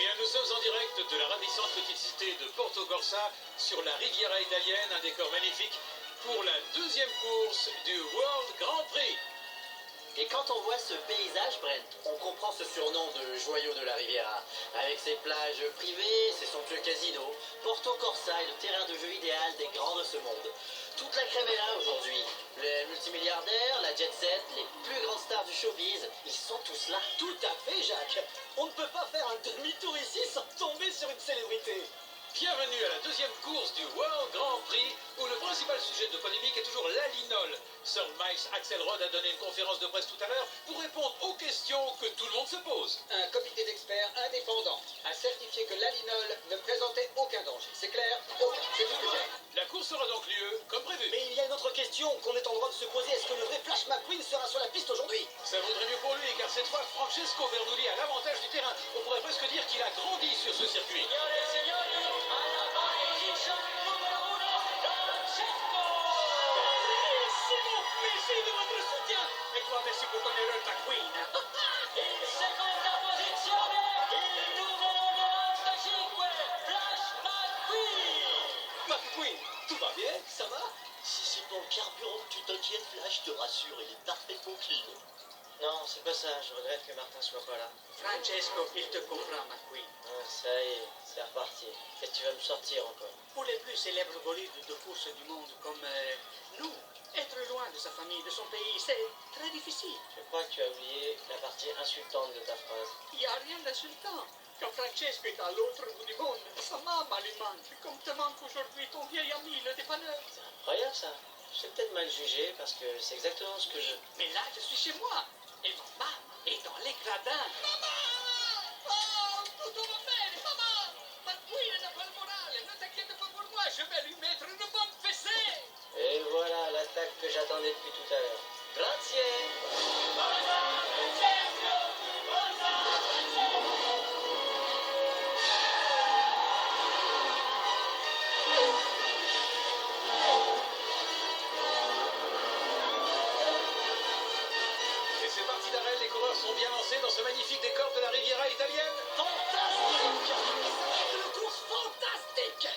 bien, nous sommes en direct de la ravissante petite cité de Porto Corsa sur la Riviera italienne, un décor magnifique pour la deuxième course du World Grand Prix. Et quand on voit ce paysage, Brent, on comprend ce surnom de joyau de la Riviera. Avec ses plages privées, ses somptueux casinos, Porto Corsa est le terrain de jeu idéal des grands de ce monde. Toute la crème est là aujourd'hui. Les multimilliardaires, la jet set, les plus grandes stars du showbiz, ils sont tous là. Tout à fait, Jacques. On ne peut pas faire un demi-tour ici sans tomber sur une célébrité. Bienvenue à la deuxième course du World Grand Prix, où le principal sujet de polémique est toujours l'alinol. Sir Miles Axelrod a donné une conférence de presse tout à l'heure pour répondre aux questions que tout le monde se pose. Un comité d'experts indépendant a certifié que l'alinol ne présentait aucun danger. C'est clair? Aucun. C'est tout ce que j'ai. La course aura donc lieu comme prévu. Mais il y a une autre question qu'on est en droit de se poser. Est-ce que le vrai Flash McQueen sera sur la piste aujourd'hui? Ça vaudrait mieux pour lui, car cette fois, Francesco Bernoulli a l'avantage du terrain. On pourrait presque dire qu'il a grandi sur ce circuit. Merci de votre soutien. Et toi, merci pour ton erreur, McQueen. In seconda posizione il numero 95, Flash McQueen. McQueen, tout va bien? Ça va? Si c'est pour le carburant que tu t'inquiètes, Flash, je te rassure, il est parfaitement clean. Non, c'est pas ça, je regrette que Martin soit pas là. Francesco, il te comprend, McQueen. Ah, ça y est, c'est reparti. Qu'est-ce que tu vas me sortir encore? Pour les plus célèbres bolides de course du monde comme nous, être loin de sa famille, de son pays, c'est très difficile. Je crois que tu as oublié la partie insultante de ta phrase. Il n'y a rien d'insultant. Quand Francesco est à l'autre bout du monde, sa maman lui manque, comme te manque aujourd'hui ton vieil ami, le dépanneur. C'est incroyable ça. Je t'ai peut-être mal jugé parce que c'est exactement ce que je... Mais là, je suis chez moi. Et mon maman est dans les gradins. Maman! Oh, tout va bene, maman! McQueen n'a pas le moral. Ne t'inquiète pas pour moi, je vais lui mettre une bonne fessée. Et voilà l'attaque que j'attendais depuis tout à l'heure. Grazie! Et c'est parti d'arrêt, les coureurs sont bien lancés dans ce magnifique décor de la Riviera italienne. Fantastique! Ça va être une course fantastique!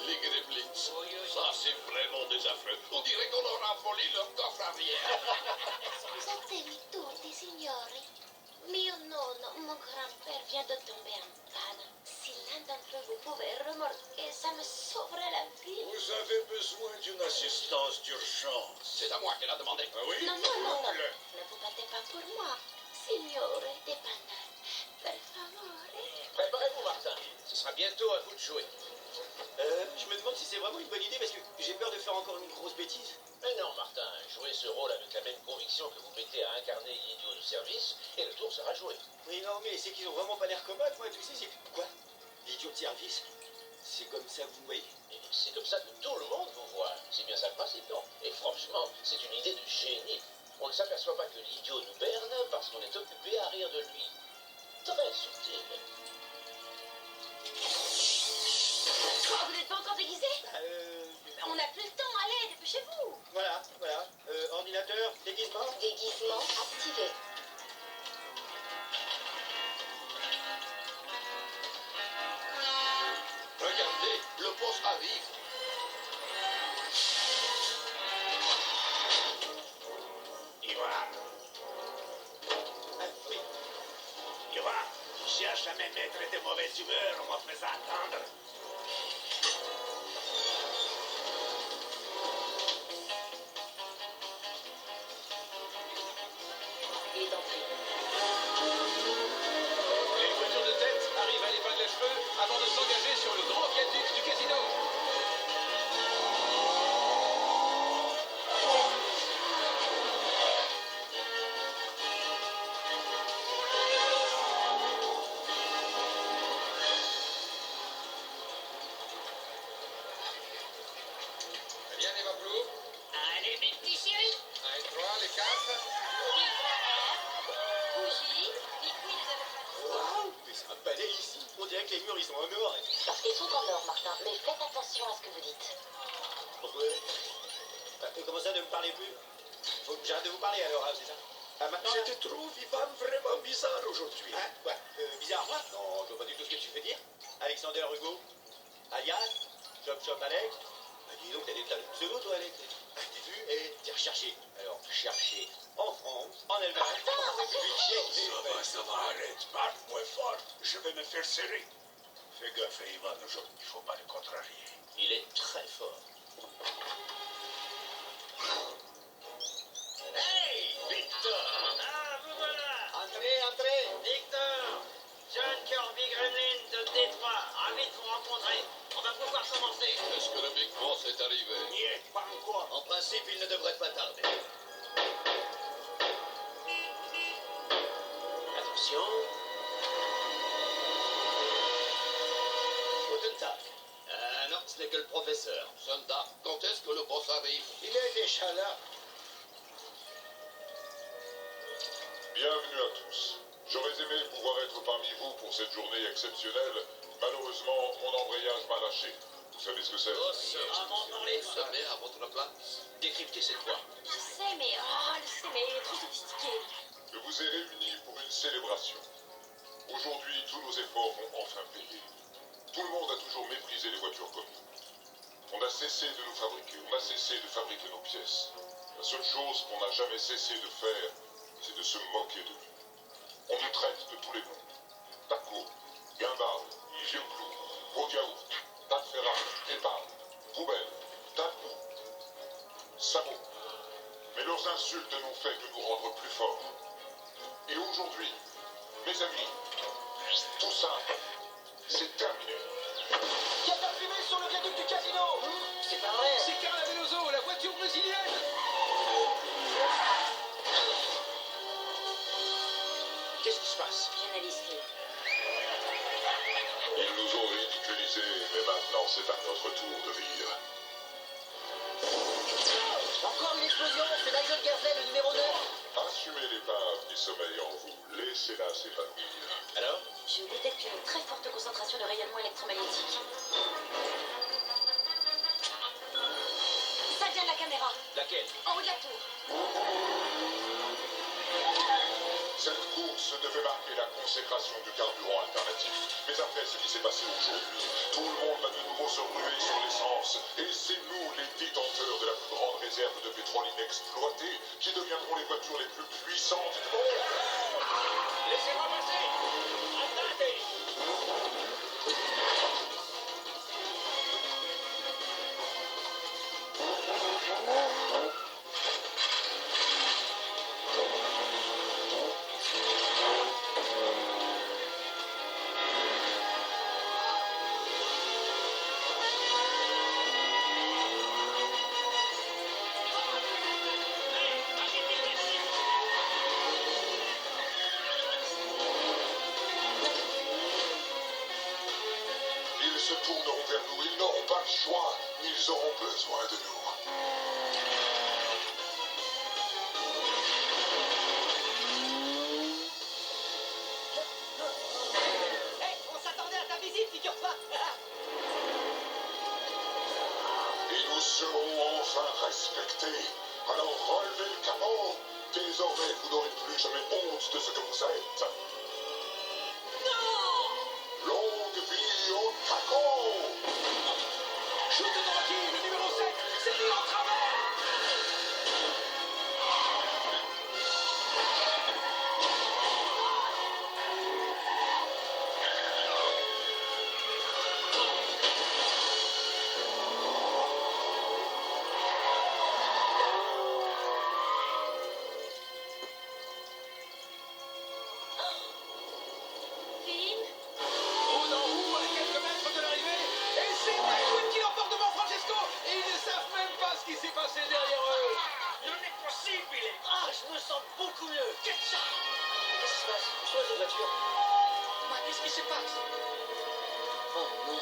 Les Gremlins, ça c'est vraiment désastreux. On dirait qu'on aura volé leur coffre arrière. Scusatevi tutti, signori. Mio nonno, mon grand-père, vient de tomber en panne. Si l'un d'entre vous pouvait remorquer, ça me sauverait la vie. Vous avez besoin d'une assistance d'urgence. C'est à moi qu'elle a demandé. Ah oui? Non, non, non, non. Ne vous battez pas pour moi. Signore, dépanneur, per favore. Préparez-vous, Martin. Ce sera bientôt à vous de jouer. Je me demande si c'est vraiment une bonne idée parce que j'ai peur de faire encore une grosse bêtise. Mais non, Martin, jouez ce rôle avec la même conviction que vous mettez à incarner l'idiot de service, et le tour sera joué. Oui, non, mais c'est qu'ils ont vraiment pas l'air commodes, moi, tu sais, c'est... Quoi? L'idiot de service? C'est comme ça que vous me voyez? Et c'est comme ça que tout le monde vous voit. C'est bien ça le principe, non? Et franchement, c'est une idée de génie. On ne s'aperçoit pas que l'idiot nous berne parce qu'on est occupé à rire de lui. Très subtil. Oh, vous n'êtes pas encore déguisé? On n'a plus le temps, allez, dépêchez-vous. Voilà. Ordinateur, déguisement. Déguisement activé. Regardez, le boss arrive. Ivan. Ivan, tu cherches à me mettre de mauvaise humeur en me faisant attendre. Il est entré. Les voitures de tête arrivent à l'épingle à cheveux avant de s'engager sur le grand viaduc du casino. ici. On dirait que les murs, ils sont en or. Parce qu'ils sont en or, Martin, mais faites attention à ce que vous dites. Pourquoi? Comment ça, ne me parlez plus? Faut que j'arrête de vous parler alors, hein, c'est ça? Ah, maintenant, Je te trouve, Ivan, vraiment bizarre aujourd'hui. hein? Quoi? Bizarre, moi? Non, je vois pas du tout ce que tu fais dire. Alexander Hugo? Alias? Chop Chop Alex? Bah, dis donc, t'as des tas de pseudo, toi, Alex. Ah, t'as vu? Et t'es recherché. Alors, cherché en France, en Allemagne. Ça va, arrête. Parle moins fort. Je vais me faire serrer. Fais gaffe, Ivan, aujourd'hui, il faut pas le contrarier. Il est très fort. Hey, Victor! Ah, vous voilà! Entrez, entrez! Victor! John Kirby Gremlin de Détroit, ravi de vous rencontrer. On va pouvoir commencer. Est-ce que le Big Boss est arrivé? Niet, pas encore. En principe, il ne devrait pas tarder. Attention. Guten Tag. Non, ce n'est que le professeur. Sonda, quand est-ce que le boss arrive? Il est déjà là. Bienvenue à tous. J'aurais aimé pouvoir être parmi vous pour cette journée exceptionnelle. Malheureusement, mon embrayage m'a lâché. Vous savez ce que c'est? Ah, m'en parlez. Vous savez, à votre place? Décryptez cette voix. Je sais, mais il est trop sophistiqué. Je vous ai réunis pour une célébration. Aujourd'hui, tous nos efforts vont enfin payer. Tout le monde a toujours méprisé les voitures communes. On a cessé de nous fabriquer, on a cessé de fabriquer nos pièces. La seule chose qu'on n'a jamais cessé de faire, c'est de se moquer de nous. On nous traite de tous les noms. Taco, guimbarde, vieux clou, gros yaourt, tas de ferrari, épave, poubelle, tas de boue, sabot. Mais leurs insultes n'ont fait que nous rendre plus forts. Et aujourd'hui, mes amis, tout ça, c'est terminé. Quelqu'un privé sur le viaduc du casino. C'est pas vrai. C'est Carla Veloso, la voiture brésilienne. Qu'est-ce qui se passe? J'analyse. Ils nous ont ridiculisés, mais maintenant c'est à notre tour de rire. Encore une explosion, c'est Nigel Gersley, le numéro 9. Assumez l'épave qui sommeille en vous, laissez-la s'épanouir. Alors? Je détecte une très forte concentration de rayonnement électromagnétique. Ça vient de la caméra, Laquelle? en haut de la tour. Cette course devait marquer la consécration du carburant alternatif. Mais après ce qui s'est passé aujourd'hui, tout le monde va de nouveau se ruer sur l'essence. Et c'est nous, les détenteurs de la plus grande réserve de pétrole inexploitée, qui deviendront les voitures les plus puissantes du monde. Laissez-moi passer. Attendez. Ils se tourneront vers nous, ils n'auront pas le choix, ils auront besoin de nous. Hey, on s'attendait à ta visite, figure-toi. Et nous serons enfin respectés. Alors relevez le capot. Désormais, vous n'aurez plus jamais honte de ce que vous êtes. Longue vie au taco. Chute de Rocky, le numéro 7, c'est lui en travers. Vin, Roule en roue à quelques mètres de l'arrivée. Et c'est McQueen qui l'emporte devant Francesco. Et ils ne savent même pas ce qui s'est passé derrière eux. Non est possible. Ah, je me sens beaucoup mieux. Qu'est-ce que qui se passe? Où sont les autres voitures? Ma, qu'est-ce qui se passe? Oh non.